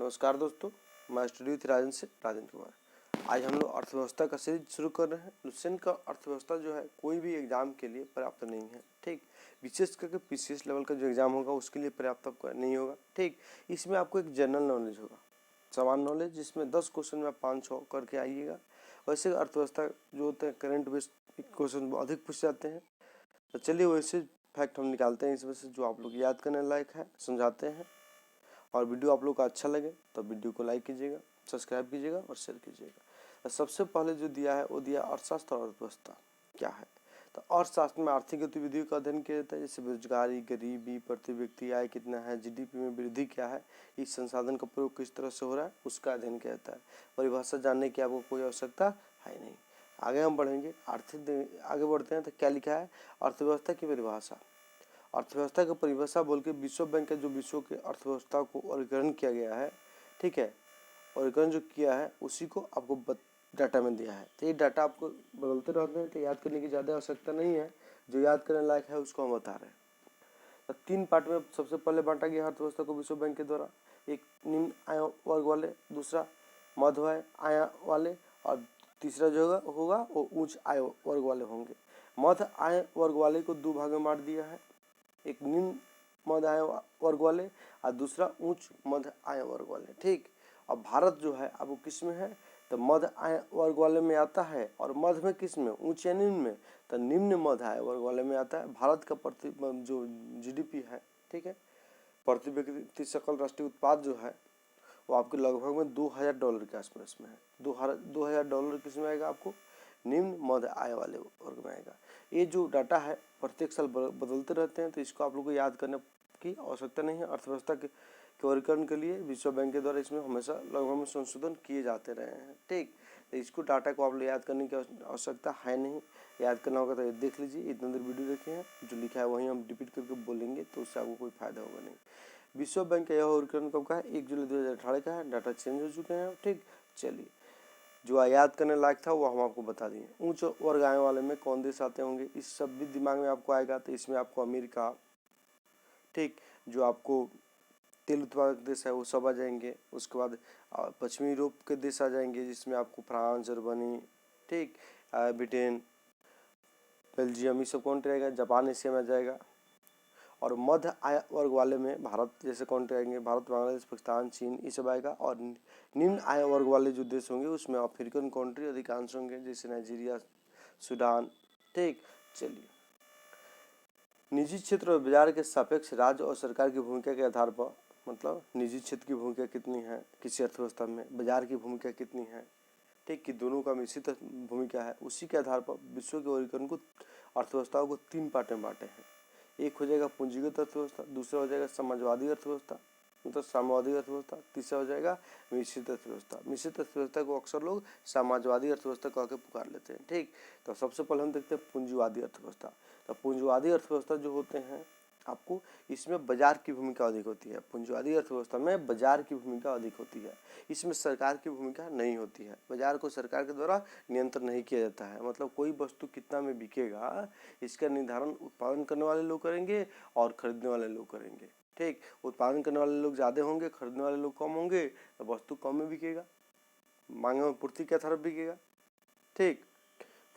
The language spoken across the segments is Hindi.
नमस्कार दोस्तों, मैं स्टूडियो थी राजन से राजेंद्र कुमार। आज हम लोग अर्थव्यवस्था का सीरीज शुरू कर रहे हैं। लुसेंट का अर्थव्यवस्था जो है कोई भी एग्जाम के लिए पर्याप्त नहीं है, ठीक। विशेष करके पीसीएस लेवल का जो एग्जाम होगा उसके लिए पर्याप्त नहीं होगा, ठीक। इसमें आपको एक जनरल नॉलेज होगा, सामान्य नॉलेज, जिसमें 10 क्वेश्चन में 500 करके आइएगा। वैसे अर्थव्यवस्था जो होते हैं करंट बेस्ड क्वेश्चन अधिक पूछ जाते हैं। तो चलिए वैसे फैक्ट हम निकालते हैं इसमें से जो आप लोग याद करने लायक है, समझाते हैं। और वीडियो आप लोग का अच्छा लगे तो वीडियो को लाइक कीजिएगा, सब्सक्राइब कीजिएगा और शेयर कीजिएगा। सबसे पहले जो दिया है वो दिया अर्थशास्त्र और अर्थव्यवस्था क्या है। तो अर्थशास्त्र में आर्थिक गतिविधियों का अध्ययन किया जाता है, जैसे बेरोजगारी, गरीबी, प्रति व्यक्ति आय कितना है, जीडीपी में वृद्धि क्या है, इस संसाधन का प्रयोग किस तरह से हो रहा है, उसका अध्ययन किया जाता है। परिभाषा जानने की आपको कोई आवश्यकता है नहीं। आगे हम बढ़ेंगे, आगे बढ़ते हैं तो क्या लिखा है, अर्थव्यवस्था की परिभाषा। अर्थव्यवस्था की परिभाषा बोल के विश्व बैंक का जो विश्व के अर्थव्यवस्था को वर्गीकरण किया गया है, ठीक है, वर्गीकरण जो किया है उसी को आपको डाटा में दिया है। तो ये डाटा आपको बदलते रहते हैं, तो याद करने की ज़्यादा आवश्यकता नहीं है। जो याद करने लायक है उसको हम बता रहे हैं। तो 3 पार्ट में सबसे पहले बांटा गया अर्थव्यवस्था को विश्व बैंक के द्वारा। एक निम्न आय वर्ग वाले, दूसरा मध्य आय वाले, और तीसरा जो होगा वो उच्च आय वर्ग वाले होंगे। मध्य आय वर्ग वाले को 2 भाग में बांट दिया है, एक निम्न मध्य आय वर्ग वाले और दूसरा उच्च मध्य आय वर्ग वाले, ठीक। अब भारत जो है अब वो किस में है, तो मध्य आय वर्ग वाले में आता है। और मध्य में किस में, उच्च या निम्न में, तो निम्न मध्य आय वर्ग वाले में आता है। भारत का जो जीडीपी है, ठीक है, प्रति व्यक्ति सकल राष्ट्रीय उत्पाद जो है वो आपके लगभग में $2000 के आसपास में है। $2000 किस में आएगा, आपको निम्न मध्य आय वाले वर्ग में आएगा। ये जो डाटा है प्रत्येक साल बदलते रहते हैं, तो इसको आप लोग को याद करने की आवश्यकता नहीं है। अर्थव्यवस्था के वर्गीकरण के लिए विश्व बैंक के द्वारा इसमें हमेशा लगभग में संशोधन किए जाते रहे हैं, ठीक। तो इसको डाटा को आप लोग याद करने की आवश्यकता है नहीं। याद करना होगा तो देख लीजिए, इतने देर वीडियो देखे हैं, जो लिखा है वहीं हम रिपीट करके बोलेंगे तो उससे आपको कोई फायदा होगा नहीं। विश्व बैंक का यह वर्गीकरण कब का है, 1 जुलाई 2018 का है। डाटा चेंज हो चुके हैं, ठीक। चलिए, जो याद करने लायक था वो हम आपको बता दिए। उच्च वर्ग आय वाले में कौन देश आते होंगे, इस सब भी दिमाग में आपको आएगा। तो इसमें आपको अमेरिका, ठीक, जो आपको तेल उत्पादक देश है वो सब आ जाएंगे। उसके बाद पश्चिमी यूरोप के देश आ जाएंगे, जिसमें आपको फ्रांस, जर्मनी, ठीक, ब्रिटेन, बेल्जियम, ये सब कंट्री आएगा। जापान एशिया में आ जाएगा। और मध्य आय वर्ग वाले में भारत जैसे कंट्री आएंगे, भारत, बांग्लादेश, पाकिस्तान, चीन, ये सब आएगा। और निम्न आय वर्ग वाले जो देश होंगे उसमें अफ्रीकन कंट्री अधिकांश होंगे, जैसे नाइजीरिया, सूडान, ठीक। चलिए, निजी क्षेत्र और बाजार के सापेक्ष राज्य और सरकार की भूमिका के आधार पर, मतलब निजी क्षेत्र की भूमिका कितनी है किसी अर्थव्यवस्था में, बाजार की भूमिका कितनी है, ठीक, कि दोनों का मिश्रित भूमिका है, उसी के आधार पर विश्व के वर्गीकरण को अर्थव्यवस्थाओं को 3 पार्ट में बांटे हैं। एक हो जाएगा पूंजीगत अर्थव्यवस्था, दूसरा हो जाएगा समाजवादी अर्थव्यवस्था, मतलब साम्यवादी अर्थव्यवस्था, तीसरा हो जाएगा मिश्रित अर्थव्यवस्था। मिश्रित अर्थव्यवस्था को अक्सर लोग समाजवादी अर्थव्यवस्था कह के पुकार लेते हैं, ठीक। तो सबसे पहले हम देखते हैं पूंजीवादी अर्थव्यवस्था। तो पूंजीवादी अर्थव्यवस्था जो होते हैं आपको, इसमें बाजार की भूमिका अधिक होती है। पूंजीवादी अर्थव्यवस्था में बाजार की भूमिका अधिक होती है, इसमें सरकार की भूमिका नहीं होती है। बाजार को सरकार के द्वारा नियंत्रण नहीं किया जाता है, मतलब कोई वस्तु कितना में बिकेगा इसका निर्धारण उत्पादन करने वाले लोग करेंगे और खरीदने वाले लोग करेंगे, ठीक। उत्पादन करने वाले लोग ज़्यादा होंगे, खरीदने वाले लोग कम होंगे, तो वस्तु कम में बिकेगा, मांग और पूर्ति के तरफ बिकेगा, ठीक,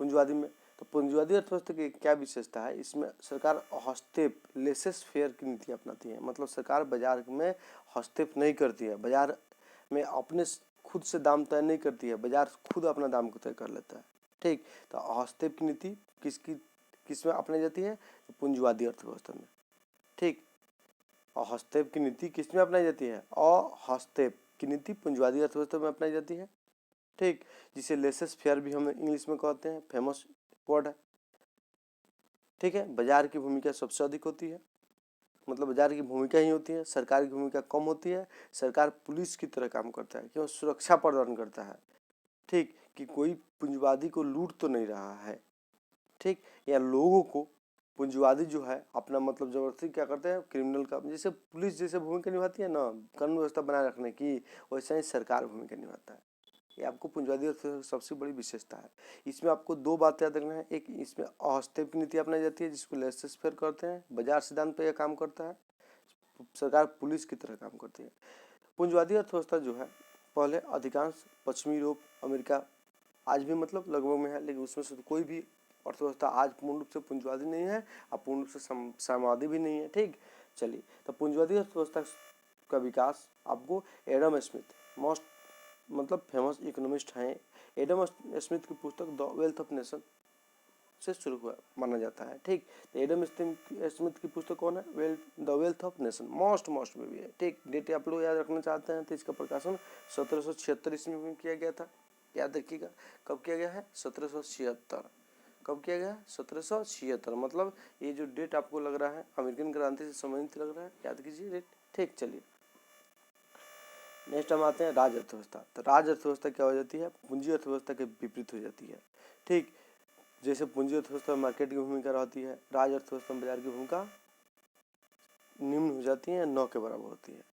पूंजीवादी में। तो पूंजीवादी अर्थव्यवस्था की क्या विशेषता है, इसमें सरकार हस्तक्षेप, लेसेस फेयर की नीति अपनाती है। मतलब सरकार बाजार में हस्तक्षेप नहीं करती है, बाजार में अपने खुद से दाम तय नहीं करती है, बाजार खुद अपना दाम को तय कर लेता है, ठीक। तो हस्तक्षेप की नीति किसमें अपनाई जाती है, पूंजीवादी अर्थव्यवस्था में, ठीक। और हस्तक्षेप की नीति किसमें अपनाई जाती है, और हस्तक्षेप की नीति पूंजीवादी अर्थव्यवस्था में अपनाई जाती है, ठीक, जिसे लेसेस फेयर भी हम इंग्लिश में कहते हैं, फेमस वर्ड है, ठीक है। बाजार की भूमिका सबसे अधिक होती है, मतलब बाजार की भूमिका ही होती है, सरकार की भूमिका कम होती है। सरकार पुलिस की तरह काम करता है, क्यों, सुरक्षा प्रदान करता है, ठीक, कि कोई पूंजीवादी को लूट तो नहीं रहा है, ठीक, या लोगों को पूंजीवादी जो है अपना मतलब जबरदस्ती क्या करते हैं, क्रिमिनल का, जैसे पुलिस जैसे भूमिका निभाती है ना कानून व्यवस्था बनाए रखने की, वैसे ही सरकार भूमिका निभाता है। ये आपको पूंजीवादी अर्थव्यवस्था की सबसे बड़ी विशेषता है। इसमें आपको 2 बात याद रखना है, एक इसमें हस्तक्षेप नीति अपनाई जाती है जिसको लेसेस फेयर करते हैं, बाजार सिद्धांत पर यह काम करता है, सरकार पुलिस की तरह काम करती है। पूंजवादी अर्थव्यवस्था जो है पहले अधिकांश पश्चिमी यूरोप, अमेरिका, आज भी मतलब लगभग में है, लेकिन उसमें से कोई भी अर्थव्यवस्था आज पूर्ण रूप से पूंजवादी नहीं है और पूर्ण रूप से साम्यवादी भी नहीं है। ठीक, चलिए, तो पूंजवादी अर्थव्यवस्था का विकास आपको एडम स्मिथ, मोस्ट मतलब फेमस इकोनॉमिस्ट हैं, एडम स्मिथ की पुस्तक द वेल्थ ऑफ नेशन से शुरू हुआ माना जाता है। ठीक, तो एडम स्मिथ की पुस्तक कौन है? The wealth of nation, most में भी है। ठीक, डेट आप लोग याद रखना चाहते हैं तो इसका प्रकाशन 1776 ईस्वी में किया गया था, याद रखिएगा। कब किया गया है? 1776। कब किया गया? 1776। मतलब ये जो डेट आपको लग रहा है अमेरिकन क्रांति से संबंधित लग रहा है, याद कीजिए डेट। ठीक, चलिए नेक्स्ट हम आते हैं राज अर्थव्यवस्था। तो राज अर्थव्यवस्था क्या हो जाती है? पूंजी अर्थव्यवस्था के विपरीत हो जाती है। ठीक, जैसे पूंजी अर्थव्यवस्था में मार्केट की भूमिका रहती है, राज अर्थव्यवस्था में बाजार की भूमिका निम्न हो जाती है, 9 के बराबर होती है।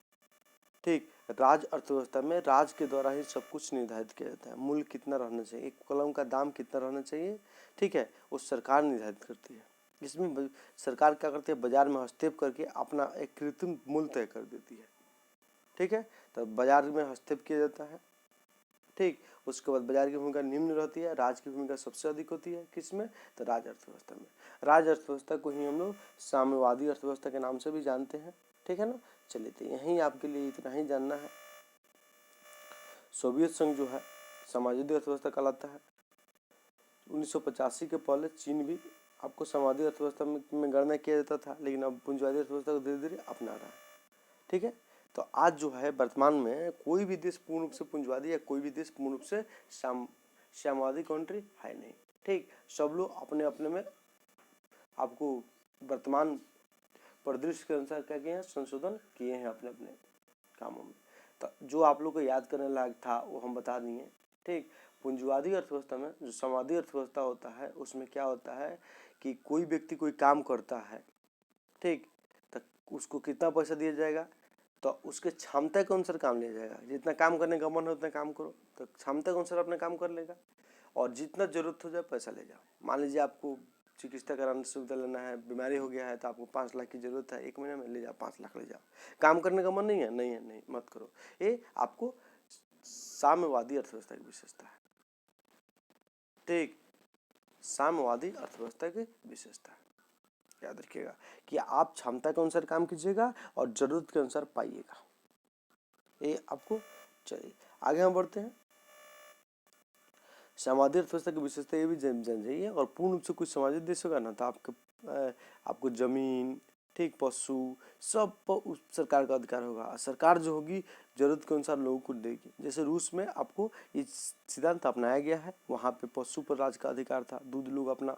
ठीक, राज अर्थव्यवस्था में राज के द्वारा ही सब कुछ निर्धारित किया जाता है। मूल्य कितना रहना चाहिए, एक कलम का दाम कितना रहना चाहिए, ठीक है, वो सरकार निर्धारित करती है। इसमें सरकार क्या करती है? बाजार में हस्तक्षेप करके अपना एक कृत्रिम मूल्य तय कर देती है। ठीक है, तो बाजार में हस्तक्षेप किया जाता है। ठीक, उसके बाद बाजार की भूमिका निम्न रहती है, राज की भूमिका सबसे अधिक होती है। किसमें? तो राज अर्थव्यवस्था में। राज अर्थव्यवस्था को ही हम लोग साम्यवादी अर्थव्यवस्था के नाम से भी जानते हैं। ठीक है ना। चलिए, तो यहीं आपके लिए इतना ही जानना है। सोवियत संघ जो है साम्यवादी अर्थव्यवस्था कहलाता है। 1985 के पहले चीन भी आपको साम्यवादी अर्थव्यवस्था में गणना किया जाता था, लेकिन अब पूंजीवादी अर्थव्यवस्था को धीरे धीरे अपना रहा है। ठीक है, तो आज जो है वर्तमान में कोई भी देश पूर्ण रूप से पूंजीवादी या कोई भी देश पूर्ण रूप से साम्यवादी कंट्री है नहीं। ठीक, सब लोग अपने अपने में आपको वर्तमान परिदृश्य के अनुसार क्या किए हैं? संशोधन किए हैं अपने अपने कामों में। तो जो आप लोग को याद करने लायक था वो हम बता दिए। ठीक, पूंजीवादी अर्थव्यवस्था में जो साम्यवादी अर्थव्यवस्था होता है उसमें क्या होता है कि कोई व्यक्ति कोई काम करता है, ठीक, तो उसको कितना पैसा दिया जाएगा? तो उसके क्षमता के अनुसार काम लिया जाएगा। जितना काम करने का मन हो उतना काम करो, तो क्षमता के अनुसार अपना काम कर लेगा, और जितना जरूरत हो जाए पैसा ले जाओ। मान लीजिए आपको चिकित्सा कराने सुविधा लेना है, बीमारी हो गया है तो आपको 5 लाख की जरूरत है, 1 महीने में ले जाओ 5 लाख ले जाओ। काम करने का मन नहीं है, नहीं मत करो। ये आपको साम्यवादी अर्थव्यवस्था की विशेषता है। ठीक, साम्यवादी अर्थव्यवस्था की विशेषता है, याद रखिएगा कि आप क्षमता के अनुसार काम कीजिएगा और जरूरत के अनुसार पाइएगा। ये आपको, चलिए आगे हम बढ़ते हैं। सामाजिक अर्थव्यवस्था की विशेषता ये भी जान जाइए। और पूर्ण रूप से कुछ सामाजिक देश होगा ना तो आपको जमीन, ठीक, पशु सब पर सरकार का अधिकार होगा। सरकार जो होगी जरूरत के अनुसार लोगों को देगी। जैसे रूस में आपको ये सिद्धांत अपनाया गया है, वहाँ पे पशु पर राज का अधिकार था। दूध लोग अपना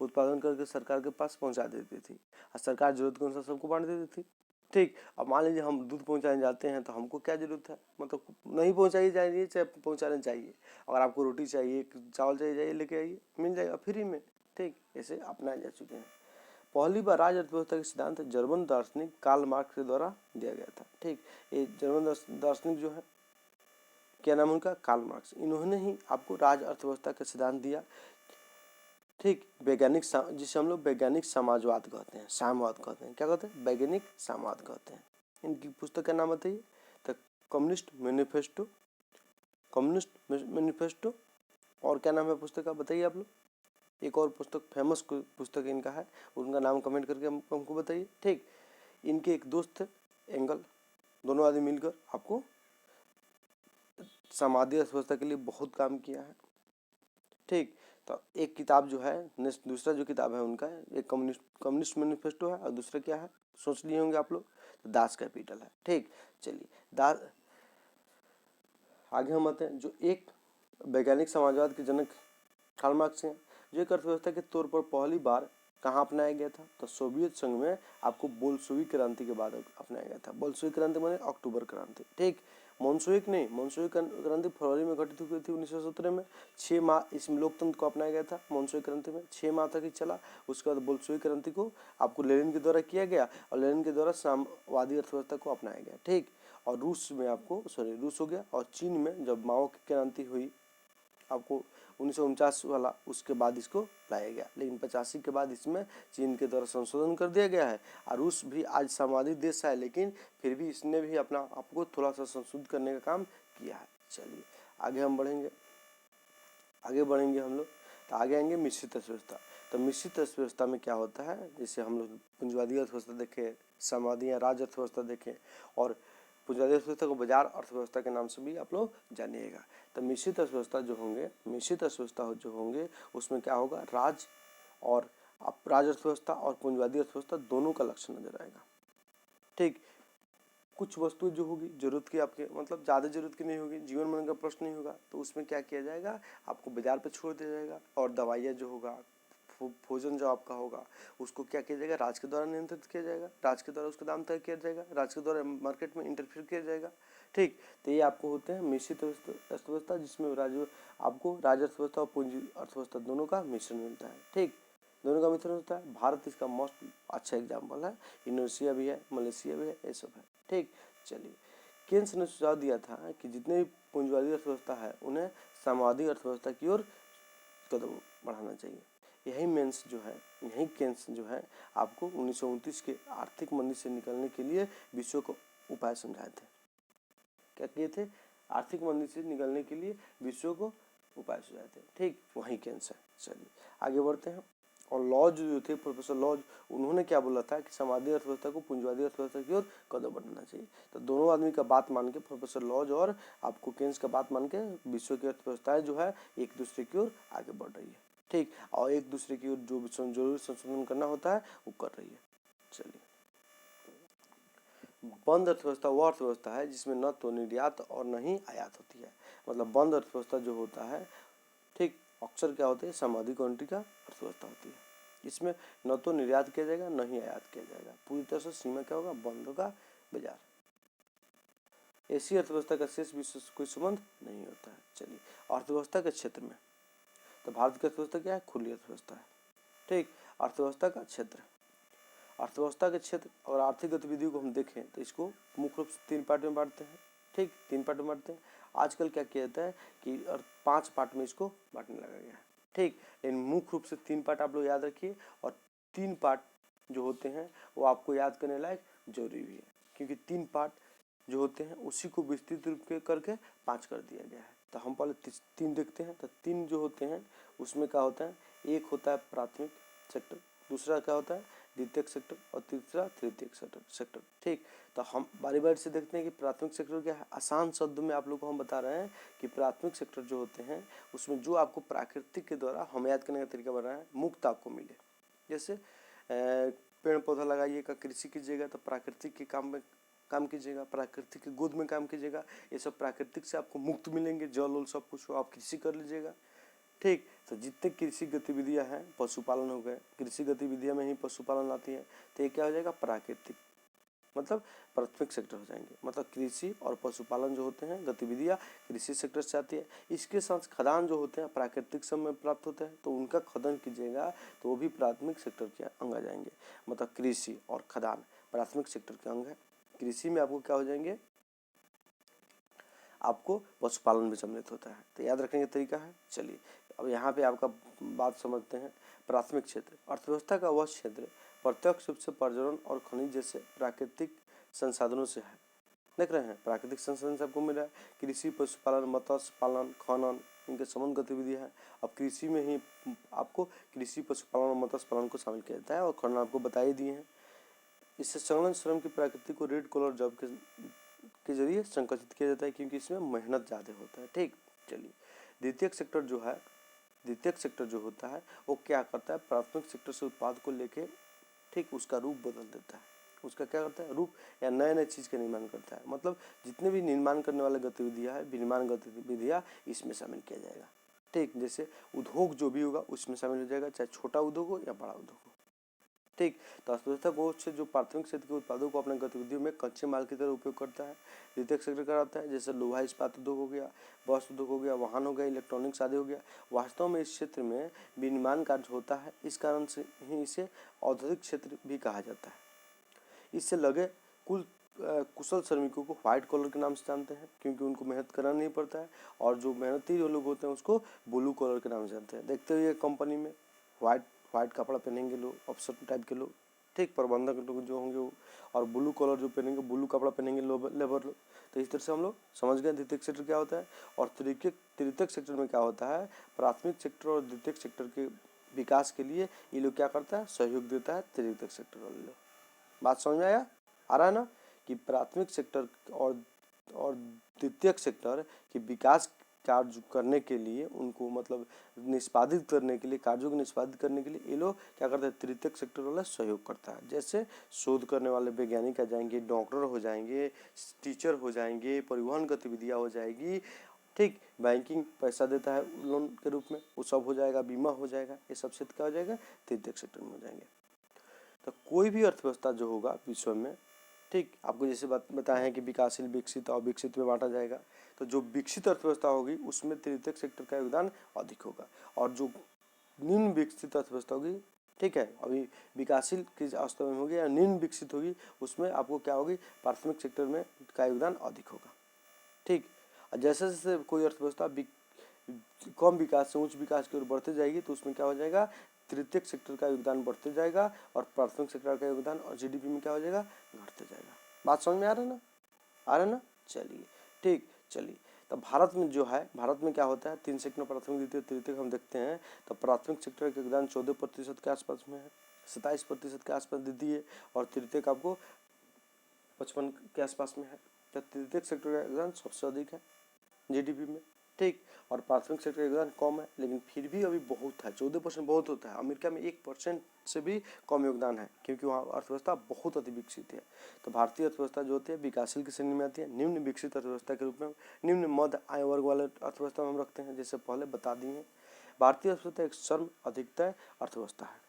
उत्पादन करके सरकार के पास पहुँचा देती थी और सरकार जरूरत के अनुसार सबको बांट देती थी। ठीक, अब मान लीजिए हम दूध पहुंचाने जाते हैं तो हमको क्या जरूरत है, मतलब नहीं पहुंचाई जाइए चाहे पहुंचाने चाहिए। अगर आपको रोटी चाहिए, चावल चाहिए, जाइए लेके आइए, मिल जाएगा फ्री में। ठीक, ऐसे अपनाए जा चुके हैं। पहली बार राज अर्थव्यवस्था के सिद्धांत जर्मन दार्शनिक कार्ल मार्क्स के द्वारा दिया गया था। ठीक, ये जर्मन दार्शनिक जो है, क्या नाम उनका? Karl Marx. इन्होंने ही आपको राज अर्थव्यवस्था का सिद्धांत दिया। ठीक, वैज्ञानिक जिसे हम लोग वैज्ञानिक समाजवाद कहते हैं, साम्यवाद कहते हैं। क्या कहते हैं? वैज्ञानिक साम्यवाद कहते हैं। इनकी पुस्तक का नाम बताइए। तो कम्युनिस्ट मैनिफेस्टो, कम्युनिस्ट मैनिफेस्टो, और क्या नाम है पुस्तक का बताइए आप लोग। एक और पुस्तक फेमस पुस्तक इनका है, उनका नाम कमेंट करके हमको बताइए। ठीक, इनके एक दोस्त थे एंगल, दोनों आदमी मिलकर आपको सामाजिक अर्थव्यवस्था के लिए बहुत काम किया है। ठीक, तो एक किताब जो है, दूसरा जो किताब है उनका, एक कम्युनिस्ट मैनिफेस्टो है और दूसरा क्या है सोच लिए होंगे आप लोग, तो दास कैपिटल है। ठीक, चलिए आगे हम आते हैं। जो एक वैज्ञानिक समाजवाद के जनक कार्ल मार्क्स हैं, जो एक अर्थव्यवस्था के तौर पर पहली बार कहाँ अपनाया गया था? तो सोवियत संघ में आपको बोल्शेविक क्रांति के बाद अपनाया गया था। बोल्शेविक क्रांति माने अक्टूबर क्रांति। ठीक, मोन्सोविक नहीं, मोन्सोविक क्रांति फरवरी में घटित हुई थी 1917 में। 6 माह इसमें लोकतंत्र को अपनाया गया था। मोन्सोविक क्रांति में 6 माह तक ही चला। उसके बाद बोल्शेविक क्रांति को आपको लेनिन के द्वारा किया गया और लेनिन के द्वारा साम्यवादी अर्थव्यवस्था को अपनाया गया। ठीक, और रूस में आपको रूस हो गया, और चीन में जब माओ की क्रांति हुई आपको 1949 वाला, उसके बाद इसको लाया गया। लेकिन 85 के बाद इसमें चीन के द्वारा संशोधन कर दिया गया है। और रूस भी आज साम्यवादी देश है, लेकिन फिर भी इसने भी अपना आपको थोड़ा सा संशोधित करने का काम किया है। चलिए आगे हम बढ़ेंगे हम लोग। तो आगे आएंगे मिश्रित अर्थव्यवस्था। तो मिश्रित अर्थव्यवस्था में क्या होता है, जैसे हम लोग पूंजीवादी अर्थव्यवस्था देखें, साम्यवादी या राज्य अर्थव्यवस्था देखें, और पूंजीवादी अर्थव्यवस्था को बाजार अर्थव्यवस्था के नाम से भी आप लोग जानिएगा। तो मिश्रित अर्थव्यवस्था जो होंगे उसमें क्या होगा, राज्य अर्थव्यवस्था और पूंजीवादी अर्थव्यवस्था दोनों का लक्षण नजर आएगा। ठीक, कुछ वस्तु जो होगी जरूरत की, आपके मतलब ज़्यादा जरूरत की नहीं होगी, जीवन मरण का प्रश्न नहीं होगा, तो उसमें क्या किया जाएगा, आपको बाजार पर छोड़ दिया जाएगा। और दवाइयाँ जो होगा, भोजन जो आपका होगा, उसको क्या किया जाएगा, राज्य के द्वारा नियंत्रित किया जाएगा, राज्य के द्वारा उसका दाम तय किया जाएगा, राज्य के द्वारा मार्केट में इंटरफेयर किया जाएगा। ठीक, तो ये आपको होते हैं मिश्रित अर्थव्यवस्था, जिसमें आपको राज्य अर्थव्यवस्था और पूंजी अर्थव्यवस्था दोनों का मिश्रण मिलता है। ठीक, दोनों का मिश्रण होता है। भारत इसका मोस्ट अच्छा एग्जाम्पल है, इंडोनेशिया भी है, मलेशिया भी है, ये सब है। ठीक, चलिए केन्स ने सुझाव दिया था कि जितने भी पूंजीवादी अर्थव्यवस्था है उन्हें साम्यवादी अर्थव्यवस्था की ओर कदम बढ़ाना चाहिए। यही केन्स जो है आपको 1929 के आर्थिक मंदी से निकलने के लिए विश्व को उपाय समझाए थे। क्या किए थे, आर्थिक मंदी से निकलने के लिए विश्व को उपाय सुझाए थे। ठीक, वही केन्स है। चलिए आगे बढ़ते हैं। और लॉज जो थे, प्रोफेसर लॉज, उन्होंने क्या बोला था कि साम्यवादी अर्थव्यवस्था को पूंजीवादी अर्थव्यवस्था की ओर कदम बढ़ाना चाहिए। तो दोनों आदमी का बात मान के, प्रोफेसर लॉज और आपको केन्स का बात मान के, विश्व की अर्थव्यवस्थाएं जो है एक दूसरे की ओर आगे बढ़ रही है। ठीक, और एक दूसरे की ओर जो भी जरूरी संशोधन करना होता है वो कर रही है। चलिए, बंद अर्थव्यवस्था वो अर्थव्यवस्था है जिसमें न तो निर्यात और न ही आयात होती है। मतलब बंद अर्थव्यवस्था जो होता है, ठीक, अक्सर क्या होती है, साम्यवादी कंट्री का अर्थव्यवस्था होती है। इसमें न तो निर्यात किया जाएगा न ही आयात किया जाएगा, पूरी तरह से सीमा क्या होगा, बंद होगा बाजार। ऐसी अर्थव्यवस्था का शेष विश्व से कोई संबंध नहीं होता है। चलिए अर्थव्यवस्था के क्षेत्र में, तो भारत की अर्थव्यवस्था क्या है, खुली अर्थव्यवस्था है। ठीक, अर्थव्यवस्था का क्षेत्र और आर्थिक गतिविधियों को हम देखें तो इसको मुख्य रूप से 3 पार्ट में बांटते हैं। ठीक, 3 पार्ट में बांटते हैं। आजकल क्या किया जाता है कि 5 पार्ट में इसको बांटने लगा गया है। ठीक, लेकिन मुख्य रूप से 3 पार्ट आप लोग याद रखिए, और 3 पार्ट जो होते हैं वो आपको याद करने लायक जरूरी भी है, क्योंकि 3 पार्ट जो होते हैं उसी को विस्तृत रूप के करके 5 कर दिया गया है। तो हम पहले 3 देखते हैं। तो 3 जो होते हैं उसमें क्या होता है, एक होता है प्राथमिक सेक्टर, दूसरा क्या होता है द्वितीयक सेक्टर, और तीसरा तृतीयक सेक्टर। ठीक, तो हम बारी बारी से देखते हैं कि प्राथमिक सेक्टर क्या है। आसान शब्द में आप लोग को हम बता रहे हैं कि प्राथमिक सेक्टर जो होते हैं उसमें जो आपको प्राकृतिक के द्वारा हम याद करने का तरीका बना है, मुक्त आपको मिले। जैसे पेड़ पौधा लगाइएगा, कृषि कीजिएगा तो प्राकृतिक के काम कीजिएगा, प्राकृतिक की गोद में काम कीजिएगा, ये सब प्राकृतिक से आपको मुक्त मिलेंगे। जल उल सब कुछ आप कृषि कर लीजिएगा। ठीक, तो जितने कृषि गतिविधियां हैं, पशुपालन हो गए, कृषि गतिविधियां में ही पशुपालन आती है, तो ये क्या हो जाएगा, प्राकृतिक, मतलब प्राथमिक सेक्टर हो जाएंगे। मतलब कृषि और पशुपालन जो होते हैं गतिविधियां कृषि सेक्टर से आती है। इसके साथ खदान जो होते हैं प्राकृतिक समय प्राप्त होते हैं, तो उनका खनन कीजिएगा तो वो भी प्राथमिक सेक्टर के अंग आ जाएंगे। मतलब कृषि और खदान प्राथमिक सेक्टर के अंग है। कृषि में आपको क्या हो जाएंगे, आपको पशुपालन भी सम्मिलित होता है। तो याद रखने का तरीका है। चलिए अब यहाँ पे आपका बात समझते हैं। प्राथमिक क्षेत्र अर्थव्यवस्था का वह क्षेत्र प्रत्यक्ष रूप से प्रजनन और खनिज जैसे प्राकृतिक संसाधनों से है। देख रहे हैं, प्राकृतिक संसाधन से आपको मिला है। कृषि, पशुपालन, मत्स्य पालन, खनन, इनके संबंध गतिविधियां हैं। अब कृषि में ही आपको कृषि, पशुपालन और मत्स्य पालन को शामिल किया जाता है, और खनन आपको बता ही दिए हैं। इससे संलग्न श्रम की प्रकृति को रेड कॉलर जॉब के जरिए संकुचित किया जाता है, क्योंकि इसमें मेहनत ज़्यादा होता है। ठीक, चलिए द्वितीयक सेक्टर जो होता है वो क्या करता है, प्राथमिक सेक्टर से उत्पाद को लेके, ठीक, उसका रूप बदल देता है। उसका क्या करता है, रूप या नए नए चीज़ का निर्माण करता है। मतलब जितने भी निर्माण करने वाले गतिविधियाँ है, विनिर्माण गतिविधियाँ इसमें शामिल किया जाएगा। ठीक, जैसे उद्योग जो भी होगा उसमें शामिल हो जाएगा, चाहे छोटा उद्योग हो या बड़ा उद्योग हो। ठीक, तो अर्थव्यवस्था कोष से जो प्राथमिक क्षेत्र के उत्पादों को अपने गतिविधियों में कच्चे माल की तरह उपयोग करता है। द्वितीयक सेक्टर कराता है, जैसे लोहा इस्पात उद्योग हो गया, वस्त्र उद्योग हो गया, वाहन हो गया, इलेक्ट्रॉनिक्स आदि हो गया। वास्तव में इस क्षेत्र में विनिर्माण कार्य होता है, इस कारण से ही इसे औद्योगिक क्षेत्र भी कहा जाता है। इससे लगे कुल कुशल श्रमिकों को व्हाइट कॉलर के नाम से जानते हैं, क्योंकि उनको मेहनत करना नहीं पड़ता है, और जो मेहनती जो लोग होते हैं उसको ब्लू कॉलर के नाम से जानते हैं। देखते हुए कंपनी में व्हाइट कपड़ा पहनेंगे लोग, अफसर टाइप के लोग, ठीक, प्रबंधक लोग जो होंगे वो, और ब्लू कॉलर जो पहनेंगे, ब्लू कपड़ा पहनेंगे लेबर लोग। तो इस तरह से हम लोग समझ गए द्वितीयक सेक्टर क्या होता है। और तृतीयक सेक्टर में क्या होता है, प्राथमिक सेक्टर और द्वितीयक सेक्टर के विकास के लिए ये लोग क्या करता है, सहयोग देता है तृतीयक सेक्टर वाले लोग। बात समझ में आया, आ रहा है ना, कि प्राथमिक सेक्टर और द्वितीयक सेक्टर के विकास कार्य करने के लिए, उनको मतलब निष्पादित करने के लिए, कार्यों को निष्पादित करने के लिए ये लोग क्या करते हैं, तृतीयक सेक्टर वाला सहयोग करता है। जैसे शोध करने वाले वैज्ञानिक आ जाएंगे, डॉक्टर हो जाएंगे, टीचर हो जाएंगे, परिवहन गतिविधियाँ हो जाएगी, ठीक, बैंकिंग पैसा देता है लोन के रूप में, वो सब हो जाएगा, बीमा हो जाएगा, ये सब क्षेत्र क्या हो जाएगा, तृतीयक सेक्टर में हो जाएंगे। तो कोई भी अर्थव्यवस्था जो होगा विश्व में, ठीक, आपको जैसे बताए हैं कि विकासशील, विकसित और विकसित में बांटा जाएगा। तो जो विकसित अर्थव्यवस्था होगी उसमें तृतीयक सेक्टर का योगदान अधिक होगा, और जो निम्न विकसित अर्थव्यवस्था होगी, ठीक है, अभी विकासशील की अवस्था में होगी या निम्न विकसित होगी, उसमें आपको क्या होगी, प्राथमिक सेक्टर में का योगदान अधिक होगा, ठीक। और जैसे जैसे कोई अर्थव्यवस्था कम विकास से उच्च विकास की ओर बढ़ते जाएगी, तो उसमें क्या हो जाएगा, तृतीयक सेक्टर का योगदान बढ़ते जाएगा, और प्राथमिक सेक्टर का योगदान और जीडीपी में क्या हो जाएगा, घटते जाएगा। बात समझ में आ रहा है ना, आ रहा है ना, चलिए, ठीक, चलिए। तो भारत में जो है, भारत में क्या होता है, 3 सेक्टर, प्राथमिक, द्वितीय, तृतीयक हम देखते हैं। तो प्राथमिक सेक्टर का योगदान 14% के आसपास में है, 27% के आसपास द्वितीय, और तृतीयक आपको 55 के आसपास में है। तो तृतीयक सेक्टर का योगदान सबसे अधिक है जीडीपी में, ठीक, और प्राथमिक सेक्टर का योगदान कम है, लेकिन फिर भी अभी बहुत है, 14% बहुत होता है। अमेरिका में 1% से भी कम योगदान है, क्योंकि वहाँ अर्थव्यवस्था बहुत अति विकसित है। तो भारतीय अर्थव्यवस्था जो होती है विकासशील की श्रेणी में आती है, निम्न विकसित अर्थव्यवस्था के रूप में, निम्न मध्य आय वर्ग वाले अर्थव्यवस्था में हम रखते हैं, जैसे पहले बता दिए। भारतीय अर्थव्यवस्था एक श्रम अधिकतर अर्थव्यवस्था है,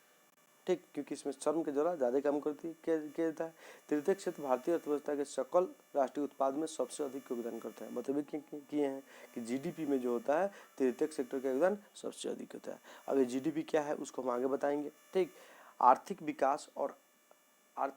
ठीक, क्योंकि इसमें श्रम के द्वारा ज़्यादा काम करती किया जाता है। तृतीयक क्षेत्र भारतीय अर्थव्यवस्था के सकल राष्ट्रीय उत्पाद में सबसे अधिक योगदान करता है। मतलब किए हैं कि जीडीपी में जो होता है तृतीयक सेक्टर का योगदान सबसे अधिक होता है। अब ये जीडीपी क्या है उसको हम आगे बताएंगे, ठीक। आर्थिक विकास और अब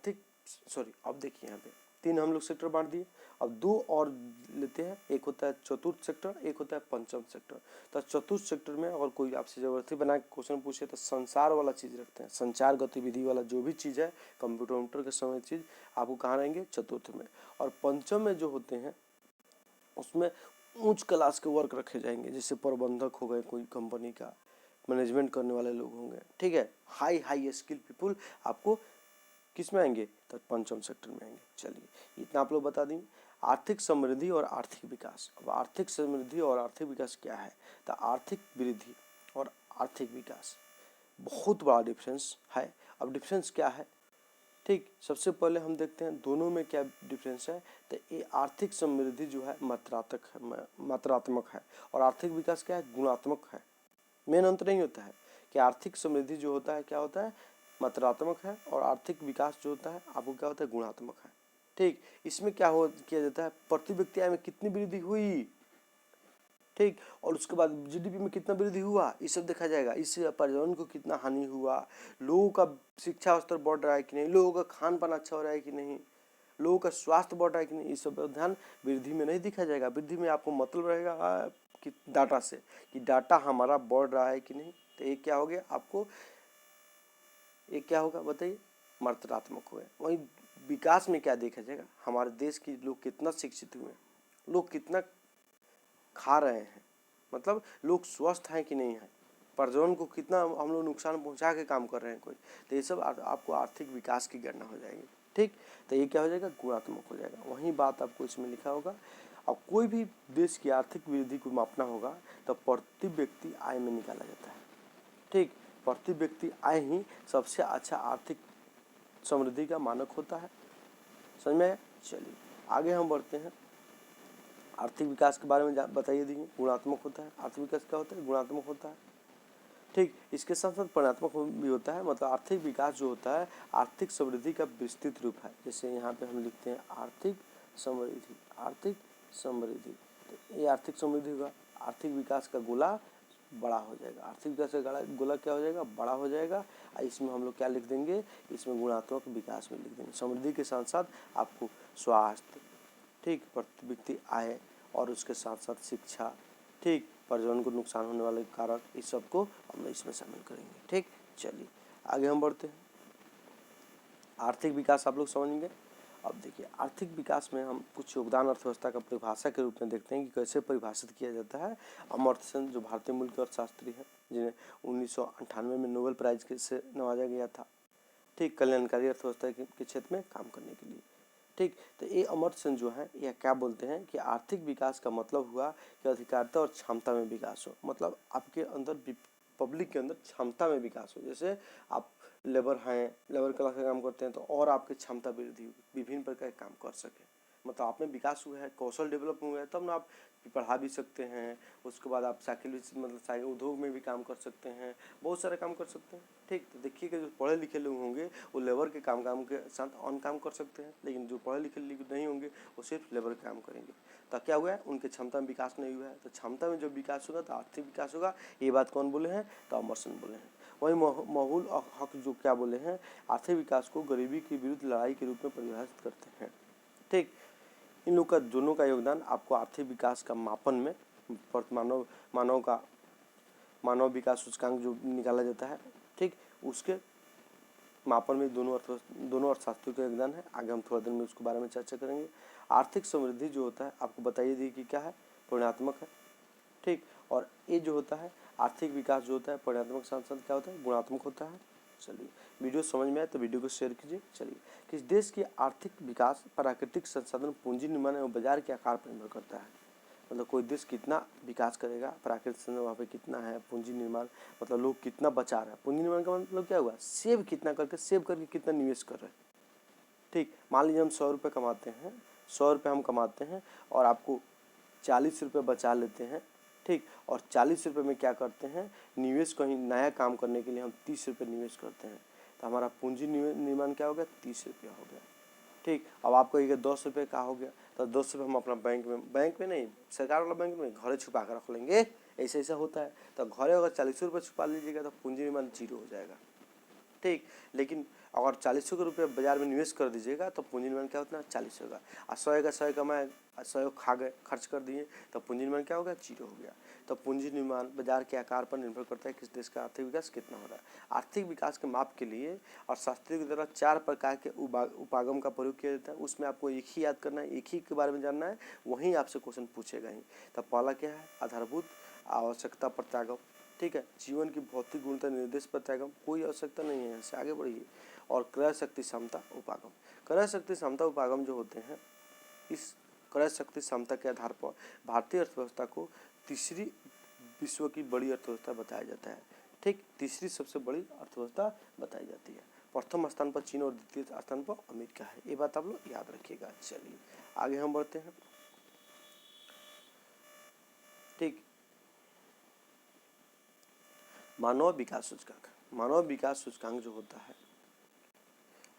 देखिए यहाँ पे 3 हम लोग सेक्टर बांट दिए, अब 2 और लेते हैं, एक होता है चतुर्थ सेक्टर, एक होता है पंचम सेक्टर। तो चतुर्थ सेक्टर में अगर कोई आपसे जबरदस्ती बना के क्वेश्चन पूछे तो संचार वाला चीज़ रखते हैं, संचार गतिविधि वाला जो भी चीज़ है, कंप्यूटर के समय चीज़ आपको कहाँ रहेंगे, चतुर्थ में। और पंचम में जो होते हैं उसमें उच्च क्लास के वर्क रखे जाएंगे, जैसे प्रबंधक हो गए, कोई कंपनी का मैनेजमेंट करने वाले लोग होंगे, ठीक है, हाई स्किल पीपुल आपको किस में आएंगे, तो पंचम सेक्टर में आएंगे। चलिए इतना आप लोग बता दें। आर्थिक समृद्धि और आर्थिक विकास। अब आर्थिक समृद्धि और आर्थिक विकास क्या है, तो आर्थिक वृद्धि और आर्थिक विकास बहुत बड़ा डिफरेंस है। अब डिफरेंस क्या है, ठीक, सबसे पहले हम देखते हैं दोनों में क्या डिफरेंस है। तो ये आर्थिक समृद्धि जो है मात्रात्मक है, और आर्थिक विकास क्या है, गुणात्मक है। मेन अंतर नहीं होता है कि आर्थिक समृद्धि जो होता है क्या होता है, मात्रात्मक है, और आर्थिक विकास जो होता है आपको क्या होता है, गुणात्मक है, ठीक। इसमें क्या किया जाता है, प्रति व्यक्ति आय में कितनी वृद्धि हुई, ठीक, और उसके बाद जीडीपी में कितना वृद्धि हुआ, ये सब देखा जाएगा। इससे पर्यावरण को कितना हानि हुआ, लोगों का शिक्षा स्तर बढ़ रहा है कि नहीं, लोगों का खान पान अच्छा हो रहा है कि नहीं, लोगों का स्वास्थ्य बढ़ रहा है कि नहीं, इस सब पर ध्यान वृद्धि में नहीं दिखा जाएगा। वृद्धि में आपको मतलब रहेगा कि डाटा से, कि डाटा हमारा बढ़ रहा है कि नहीं। तो ये क्या हो गया आपको, ये क्या होगा बताइए, मात्रात्मक हो गया। वहीं विकास में क्या देखा जाएगा, हमारे देश के लोग कितना शिक्षित हुए, लोग कितना खा रहे हैं, मतलब लोग स्वस्थ हैं कि नहीं है, पर्यावरण को कितना हम लोग नुकसान पहुंचा के काम कर रहे हैं कोई। तो ये सब आपको आर्थिक विकास की गणना हो जाएगी, ठीक। तो ये क्या हो जाएगा, गुणात्मक हो जाएगा। वही बात आपको इसमें लिखा होगा। और कोई भी देश की आर्थिक वृद्धि को मापना होगा तो प्रति व्यक्ति आय में निकाला जाता है, ठीक। प्रति व्यक्ति आय ही सबसे अच्छा आर्थिक समृद्धि का मानक होता है, समझ में। चलिए आगे हम बढ़ते हैं। आर्थिक विकास के बारे में बताइए दीजिए, गुणात्मक होता है, आर्थिक विकास क्या होता है, गुणात्मक होता है, ठीक। इसके साथ साथ परिणात्मक भी होता है। मतलब आर्थिक विकास जो होता है आर्थिक समृद्धि का विस्तृत रूप है। जैसे यहाँ पे हम लिखते हैं आर्थिक समृद्धि, आर्थिक समृद्धि, तो ये आर्थिक समृद्धि होगा। आर्थिक विकास का गोला बड़ा हो जाएगा। आर्थिक विकास का गोला क्या हो जाएगा, बड़ा हो जाएगा। इसमें हम लोग क्या लिख देंगे, इसमें गुणात्मक विकास में लिख देंगे। समृद्धि के साथ साथ आपको स्वास्थ्य, ठीक, प्रति व्यक्ति आय और उसके साथ साथ शिक्षा, ठीक, पर्यावरण को नुकसान होने वाले कारक, इस सबको हम लोग इसमें शामिल करेंगे। ठीक, चलिए आगे हम बढ़ते हैं। आर्थिक विकास आप लोग समझ गए। अब देखिए आर्थिक विकास में हम कुछ योगदान अर्थव्यवस्था का परिभाषा के रूप में देखते हैं कि कैसे परिभाषित किया जाता है। अमर्त्य सेन जो भारतीय मूल के अर्थशास्त्री हैं, जिन्हें 1998 में नोबेल प्राइज से नवाजा गया था, ठीक, कल्याणकारी अर्थव्यवस्था के क्षेत्र में काम करने के लिए। ठीक, तो ये अमर्त्य सेन जो है यह क्या बोलते हैं कि आर्थिक विकास का मतलब हुआ कि अधिकारिता और क्षमता में विकास हो। मतलब आपके अंदर, पब्लिक के अंदर क्षमता में विकास हो। जैसे आप लेबर हैं, लेबर क्लास का काम करते हैं, तो और आपकी क्षमता वृद्धि होगी, विभिन्न प्रकार के काम कर सके। मतलब आप में विकास हुआ है, कौशल डेवलप हुआ है, तब ना आप पढ़ा भी सकते हैं। उसके बाद आप साइकिल, मतलब साइकिल उद्योग में भी काम कर सकते हैं, बहुत सारे काम कर सकते हैं। ठीक, तो देखिए कि जो पढ़े लिखे लोग होंगे वो लेबर के काम के साथ ऑन काम कर सकते हैं, लेकिन जो पढ़े लिखे नहीं होंगे वो सिर्फ लेबर का काम करेंगे। तो क्या हुआ है, उनके क्षमता में विकास नहीं हुआ है। तो क्षमता में जब विकास होगा तो आर्थिक विकास होगा। ये बात कौन बोले हैं, तो अमर्त्य सेन बोले हैं। वही महूल हक जो क्या बोले हैं, आर्थिक विकास को गरीबी के विरुद्ध लड़ाई के रूप में परिभाषित करते हैं। ठीक, इन लोग का दोनों का योगदान आपको आर्थिक विकास का मापन में, मानव विकास सूचकांक जो निकाला जाता है, ठीक, उसके मापन में दोनों अर्थशास्त्रियों का योगदान है। आगे हम थोड़ा देर में उसके बारे में चर्चा करेंगे। आर्थिक समृद्धि जो होता है आपको बताइए दी कि क्या है, परिणात्मक है। ठीक, और ये जो होता है आर्थिक विकास जो होता है परिणात्मक साथ साथ क्या होता है, गुणात्मक होता है। चलिए वीडियो समझ में आए तो वीडियो को शेयर कीजिए। चलिए, किस देश की आर्थिक विकास प्राकृतिक संसाधन, पूंजी निर्माण एवं बाजार के आकार पर निर्भर करता है। मतलब कोई देश कितना विकास करेगा, प्राकृतिक संसाधन वहाँ पे कितना है, पूंजी निर्माण मतलब लोग कितना बचा रहा है। पूंजी निर्माण का मतलब क्या हुआ, सेव करके कितना निवेश कर रहे हैं। ठीक, मान लीजिए हम 100 रुपये कमाते हैं, 100 रुपये हम कमाते हैं और आपको 40 रुपये बचा लेते हैं। ठीक, और 40 रुपये में क्या करते हैं, निवेश, कहीं नया काम करने के लिए हम 30 रुपये निवेश करते हैं, तो हमारा पूंजी निर्माण क्या हो गया, 30 रुपया हो गया। ठीक, अब आपको कहिएगा 10 रुपये का हो गया, तो 10 रुपये हम अपना बैंक में नहीं, सरकार वाला बैंक में घरे छुपा कर रख लेंगे। ऐसा होता है। तो घरे अगर 40 रुपये छुपा लीजिएगा तो पूंजी निर्माण 0 हो जाएगा। ठीक, लेकिन अगर 40 रुपये बाजार में निवेश कर दीजिएगा तो पूंजी निर्माण क्या होता है, 40 होगा। और 100 कमाए, 100 खा गए, खर्च कर दिए, तो पूंजी निर्माण क्या होगा, 0 हो गया। तो पूंजी निर्माण बाजार के आकार पर निर्भर करता है किस देश का आर्थिक विकास कितना हो रहा है। आर्थिक विकास के माप के लिए और शास्त्रियों के द्वारा 4 प्रकार के उपागम का प्रयोग किया जाता है। उसमें आपको एक ही याद करना है, एक ही के बारे में जानना है, वहीं आपसे क्वेश्चन पूछेगा ही। तो पहला क्या है, आधारभूत आवश्यकता प्रत्यागम। ठीक है, जीवन की भौतिक गुणवत्ता निर्देश प्रत्यागम, कोई आवश्यकता नहीं है, यहाँ से आगे बढ़िए। और क्रय शक्ति क्षमता उपागम। क्रय शक्ति क्षमता उपागम जो होते हैं, इस क्रय शक्ति क्षमता के आधार पर भारतीय अर्थव्यवस्था को तीसरी विश्व की बड़ी अर्थव्यवस्था बताया जाता है। ठीक, तीसरी सबसे बड़ी अर्थव्यवस्था बताई जाती है। प्रथम स्थान पर चीन और द्वितीय स्थान पर अमेरिका है, ये बात आप लोग याद रखिएगा। चलिए आगे हम बढ़ते हैं। ठीक, मानव विकास सूचकांक। मानव विकास सूचकांक जो होता है,